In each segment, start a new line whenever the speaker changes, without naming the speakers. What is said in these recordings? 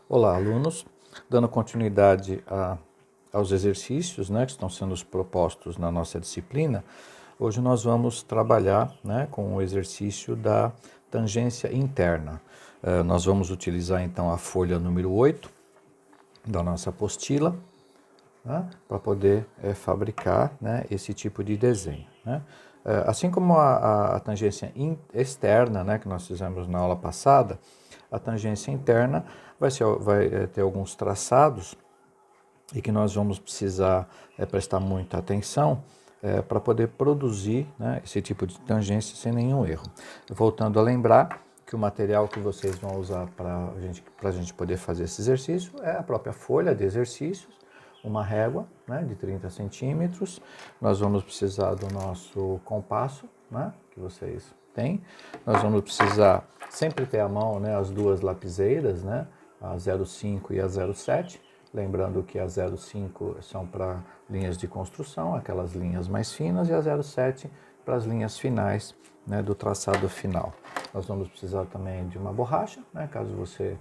Olá, alunos. Dando continuidade aos exercícios, que estão sendo propostos na nossa disciplina, hoje nós vamos trabalhar, com o exercício da tangência interna. Nós vamos utilizar então a folha número 8 da nossa apostila, para poder fabricar, esse tipo de desenho. Assim como a tangência externa, que nós fizemos na aula passada, a tangência interna vai ter alguns traçados e que nós vamos precisar prestar muita atenção para poder produzir, esse tipo de tangência sem nenhum erro. Voltando a lembrar que o material que vocês vão usar para a gente poder fazer esse exercício é a própria folha de exercícios, uma régua, de 30 centímetros. Nós vamos precisar do nosso compasso, que vocês têm. Nós vamos precisar sempre ter à mão, as duas lapiseiras, a 0,5 e a 0,7. Lembrando que a 0,5 são para linhas de construção, aquelas linhas mais finas, e a 0,7 para as linhas finais, do traçado final. Nós vamos precisar também de uma borracha, caso você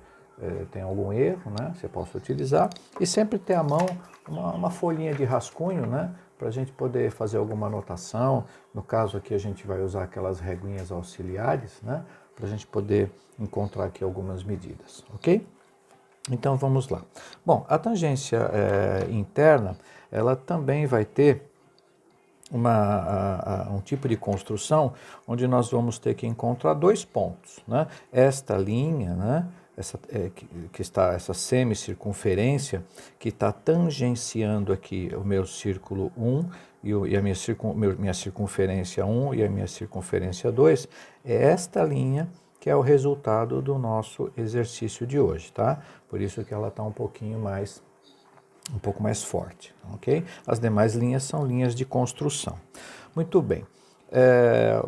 tenha algum erro, você possa utilizar. E sempre ter à mão uma folhinha de rascunho, para a gente poder fazer alguma anotação. No caso aqui a gente vai usar aquelas reguinhas auxiliares, para a gente poder encontrar aqui algumas medidas, ok? Então vamos lá. Bom, a tangência interna, ela também vai ter um tipo de construção onde nós vamos ter que encontrar dois pontos. Esta linha, essa semicircunferência que está tangenciando aqui o meu círculo 1 e a minha circunferência 1 e a minha circunferência 2, é esta linha que é o resultado do nosso exercício de hoje, tá? Por isso que ela está um pouco mais forte, ok? As demais linhas são linhas de construção. Muito bem.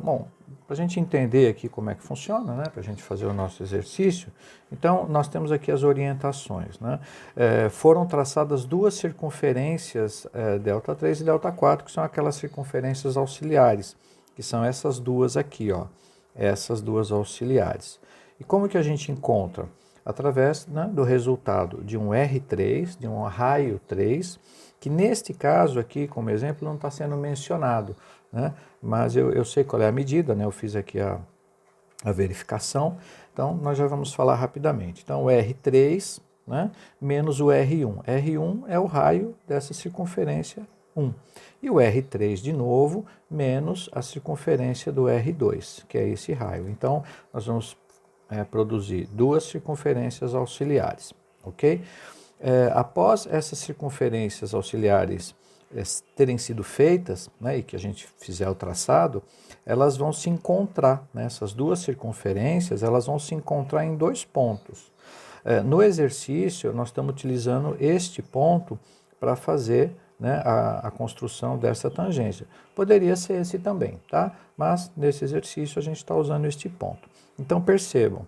Bom, para a gente entender aqui como é que funciona, para a gente fazer o nosso exercício, então nós temos aqui as orientações. Foram traçadas duas circunferências, ΔT3 e ΔT4, que são aquelas circunferências auxiliares, que são essas duas aqui, ó. Essas duas auxiliares. E como que a gente encontra? Através do resultado de um R3, de um raio 3, que neste caso aqui, como exemplo, não está sendo mencionado, mas eu sei qual é a medida, eu fiz aqui a verificação, então nós já vamos falar rapidamente. Então o R3 menos o R1. R1 é o raio dessa circunferência 1. E o R3 de novo, menos a circunferência do R2, que é esse raio. Então, nós vamos produzir duas circunferências auxiliares, ok? Após essas circunferências auxiliares terem sido feitas, e que a gente fizer o traçado, elas vão se encontrar, essas duas circunferências, elas vão se encontrar em dois pontos. No exercício, nós estamos utilizando este ponto para fazer a construção dessa tangência. Poderia ser esse também, tá? Mas nesse exercício a gente está usando este ponto. Então percebam,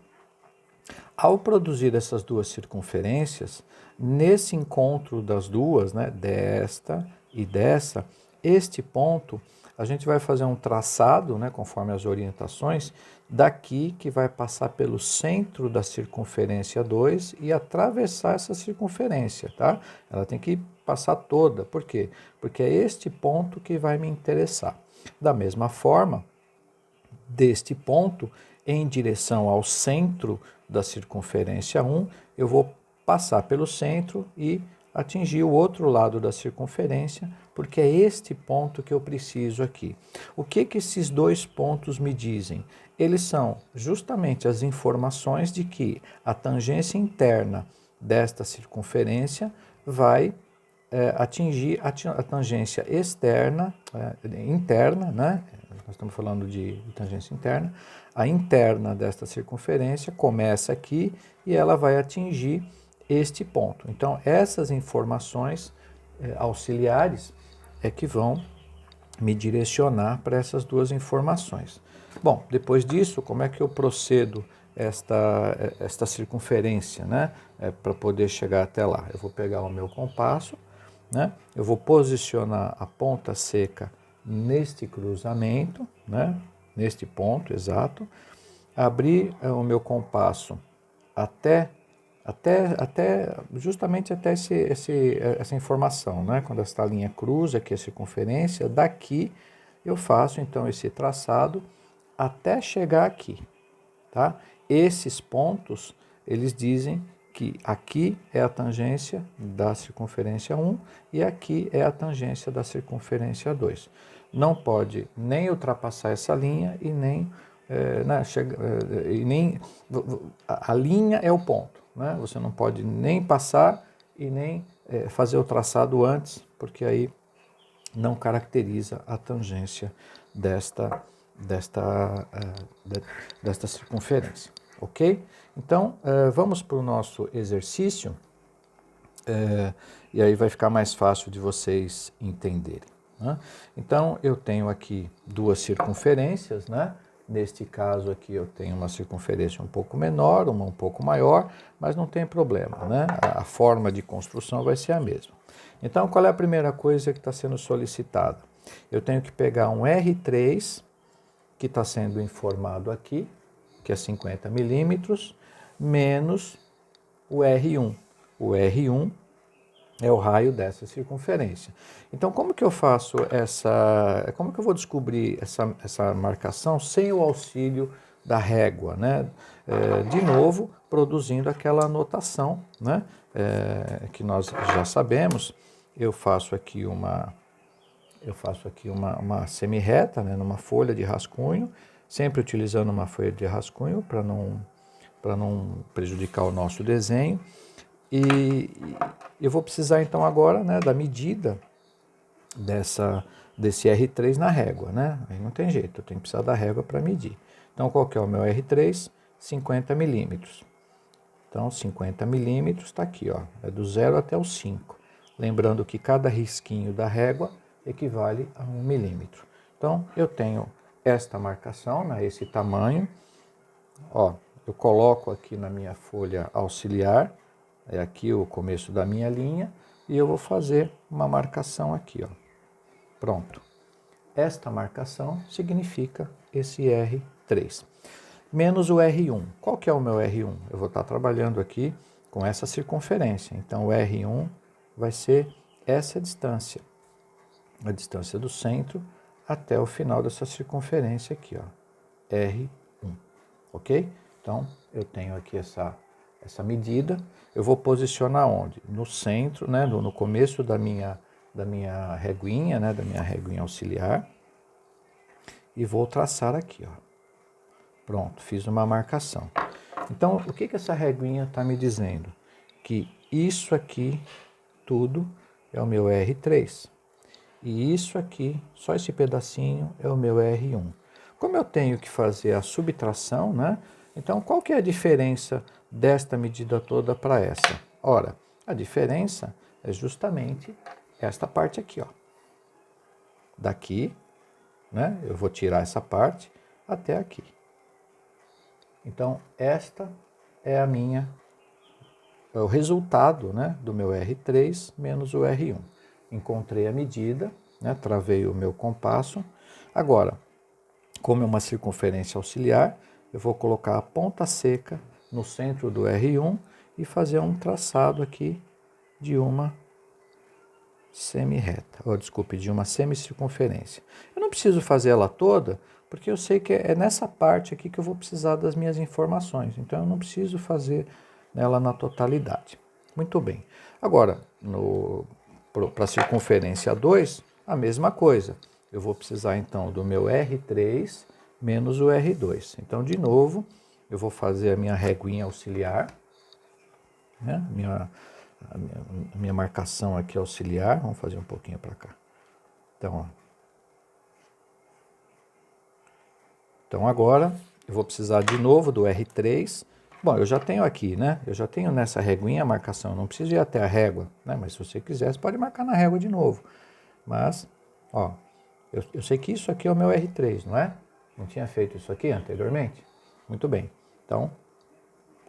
ao produzir essas duas circunferências, nesse encontro das duas, desta e dessa, este ponto, a gente vai fazer um traçado, conforme as orientações, daqui que vai passar pelo centro da circunferência 2 e atravessar essa circunferência, tá? Ela tem que passar toda. Por quê? Porque é este ponto que vai me interessar. Da mesma forma, deste ponto, em direção ao centro da circunferência 1, eu vou passar pelo centro e atingir o outro lado da circunferência, porque é este ponto que eu preciso aqui. O que esses dois pontos me dizem? Eles são justamente as informações de que a tangência interna desta circunferência vai atingir a tangência externa, interna, nós estamos falando de tangência interna, a interna desta circunferência começa aqui e ela vai atingir este ponto. Então, essas informações auxiliares é que vão me direcionar para essas duas informações. Bom, depois disso, como é que eu procedo esta circunferência, para poder chegar até lá? Eu vou pegar o meu compasso, eu vou posicionar a ponta seca neste cruzamento, neste ponto exato, abrir o meu compasso até justamente até essa informação, né? Quando esta linha cruza aqui a circunferência, daqui eu faço então esse traçado até chegar aqui, tá? Esses pontos, eles dizem que aqui é a tangência da circunferência 1 e aqui é a tangência da circunferência 2. Não pode nem ultrapassar essa linha e nem, a linha é o ponto, né? Você não pode nem passar e nem fazer o traçado antes, porque aí não caracteriza a tangência desta circunferência, ok? Então, vamos para o nosso exercício, e aí vai ficar mais fácil de vocês entenderem, né? Então, eu tenho aqui duas circunferências, né? Neste caso aqui eu tenho uma circunferência um pouco menor, uma um pouco maior, mas não tem problema, né? A forma de construção vai ser a mesma. Então, qual é a primeira coisa que está sendo solicitada? Eu tenho que pegar um R3, que está sendo informado aqui, que é 50 milímetros, menos o R1. O R1 é o raio dessa circunferência. Então, como que eu faço como que eu vou descobrir essa marcação sem o auxílio da régua, né? De novo, produzindo aquela anotação, né? Que nós já sabemos. Eu faço aqui uma semi-reta, né? Numa folha de rascunho, sempre utilizando uma folha de rascunho para não prejudicar o nosso desenho. E eu vou precisar então agora, né, da medida desse R3 na régua, né? Aí não tem jeito, eu tenho que precisar da régua para medir. Então, qual que é o meu R3? 50 milímetros. Então, 50 milímetros está aqui, ó, é do 0 até o 5. Lembrando que cada risquinho da régua equivale a 1 milímetro. Então, eu tenho esta marcação, né, esse tamanho. Ó, eu coloco aqui na minha folha auxiliar, é aqui o começo da minha linha, e eu vou fazer uma marcação aqui, ó. Pronto. Esta marcação significa esse R3. Menos o R1. Qual que é o meu R1? Eu vou estar trabalhando aqui com essa circunferência. Então, o R1 vai ser essa distância. A distância do centro até o final dessa circunferência aqui, ó. R1. Ok? Então, eu tenho aqui essa medida. Eu vou posicionar onde? No centro, né? No começo da minha reguinha, né? Da minha reguinha auxiliar. E vou traçar aqui, ó. Pronto, fiz uma marcação. Então, o que essa reguinha está me dizendo? Que isso aqui, tudo, é o meu R3. E isso aqui, só esse pedacinho, é o meu R1. Como eu tenho que fazer a subtração, né? Então, qual que é a diferença desta medida toda para essa? Ora, a diferença é justamente esta parte aqui, ó. Daqui, né? Eu vou tirar essa parte até aqui. Então, esta é o resultado, né, do meu R3 menos o R1. Encontrei a medida, né, travei o meu compasso. Agora, como é uma circunferência auxiliar, eu vou colocar a ponta seca no centro do R1 e fazer um traçado aqui de uma semi-reta, ou desculpe, de uma semicircunferência. Eu não preciso fazer ela toda, porque eu sei que é nessa parte aqui que eu vou precisar das minhas informações. Então, eu não preciso fazer ela na totalidade. Muito bem. Agora, para a circunferência 2, a mesma coisa. Eu vou precisar, então, do meu R3 menos o R2. Então, de novo, eu vou fazer a minha reguinha auxiliar, né? A minha marcação aqui auxiliar. Vamos fazer um pouquinho para cá. Então, ó. Então, agora, eu vou precisar de novo do R3. Bom, eu já tenho aqui, né? Eu já tenho nessa reguinha a marcação. Eu não preciso ir até a régua, né? Mas se você quiser, você pode marcar na régua de novo. Mas, ó, eu sei que isso aqui é o meu R3, não é? Não tinha feito isso aqui anteriormente? Muito bem. Então,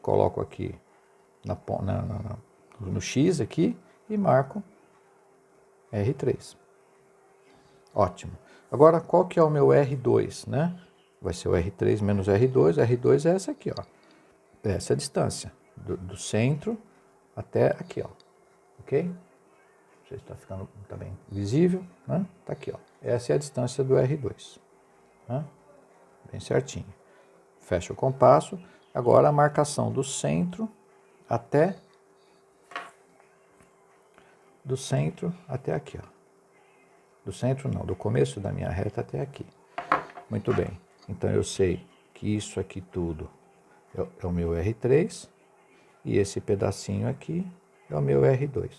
coloco aqui no X aqui e marco R3. Ótimo. Agora, qual que é o meu R2, né? Vai ser o R3 menos R2. R2 é essa aqui, ó. É essa distância. do centro até aqui, ó, ok? Não sei se está ficando também visível, né? Tá aqui, ó. Essa é a distância do R2, né? Bem certinho. Fecha o compasso. Agora a marcação do centro até aqui, ó. Do centro não, do começo da minha reta até aqui. Muito bem. Então eu sei que isso aqui tudo é o meu R3 e esse pedacinho aqui é o meu R2.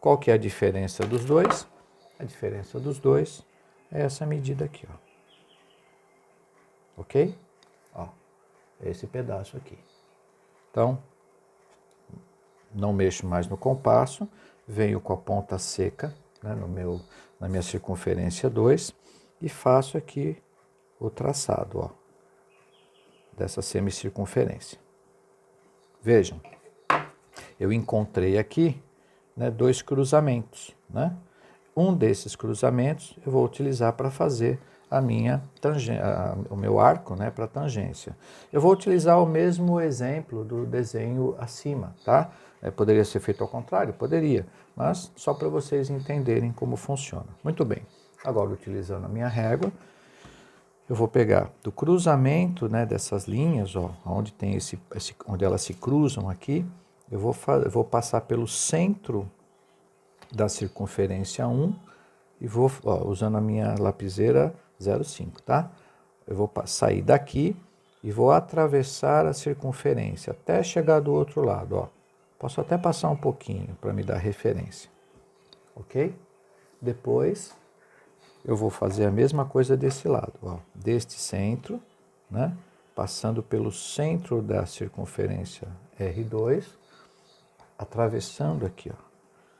Qual que é a diferença dos dois? A diferença dos dois é essa medida aqui, ó. Ok? Ó, esse pedaço aqui. Então, não mexo mais no compasso, venho com a ponta seca, né, na minha circunferência 2 e faço aqui o traçado, ó, dessa semicircunferência. Vejam, eu encontrei aqui, né, dois cruzamentos, né? Um desses cruzamentos eu vou utilizar para fazer o meu arco, né, para tangência. Eu vou utilizar o mesmo exemplo do desenho acima, tá? Poderia ser feito ao contrário? Poderia, mas só para vocês entenderem como funciona. Muito bem, agora utilizando a minha régua, eu vou pegar do cruzamento, né, dessas linhas, ó, onde tem onde elas se cruzam aqui, eu vou passar pelo centro da circunferência 1 e vou, ó, usando a minha lapiseira 0,5, tá? Eu vou sair daqui e vou atravessar a circunferência até chegar do outro lado, ó. Posso até passar um pouquinho para me dar referência, ok? Depois eu vou fazer a mesma coisa desse lado, ó, deste centro, né? Passando pelo centro da circunferência R2, atravessando aqui, ó.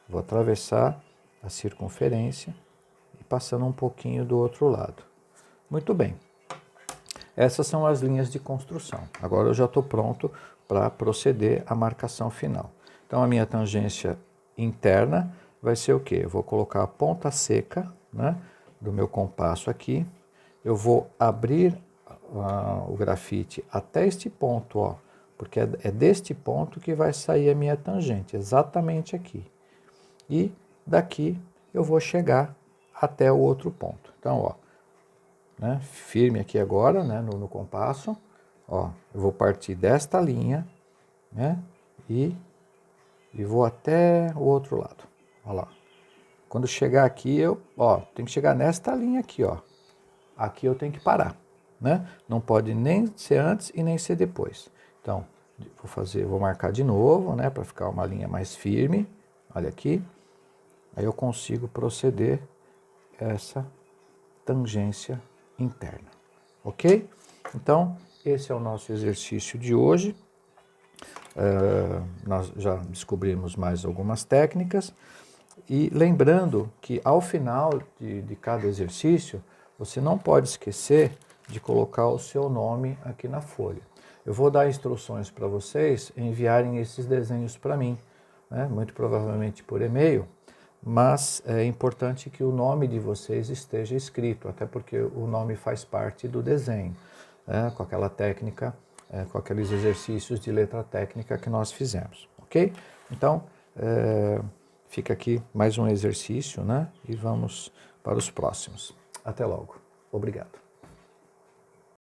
Vou atravessar a circunferência e passando um pouquinho do outro lado. Muito bem. Essas são as linhas de construção. Agora eu já estou pronto para proceder à marcação final. Então a minha tangência interna vai ser o quê? Eu vou colocar a ponta seca, né, do meu compasso aqui. Eu vou abrir o grafite até este ponto, ó, porque é deste ponto que vai sair a minha tangente, exatamente aqui. E daqui eu vou chegar até o outro ponto. Então, ó, né, firme aqui agora, né, no compasso, ó, eu vou partir desta linha, né, e vou até o outro lado, ó lá. Quando chegar aqui, ó, tem que chegar nesta linha aqui, ó. Aqui eu tenho que parar, né? Não pode nem ser antes e nem ser depois. Então, vou marcar de novo, né, para ficar uma linha mais firme. Olha aqui. Aí eu consigo proceder essa tangência interna, ok? Então, esse é o nosso exercício de hoje. Nós já descobrimos mais algumas técnicas e lembrando que ao final de cada exercício, você não pode esquecer de colocar o seu nome aqui na folha. Eu vou dar instruções para vocês enviarem esses desenhos para mim, né? Muito provavelmente por e-mail, mas é importante que o nome de vocês esteja escrito, até porque o nome faz parte do desenho, né? Com aquela técnica, com aqueles exercícios de letra técnica que nós fizemos, ok? Então, fica aqui mais um exercício, né? E vamos para os próximos. Até logo. Obrigado.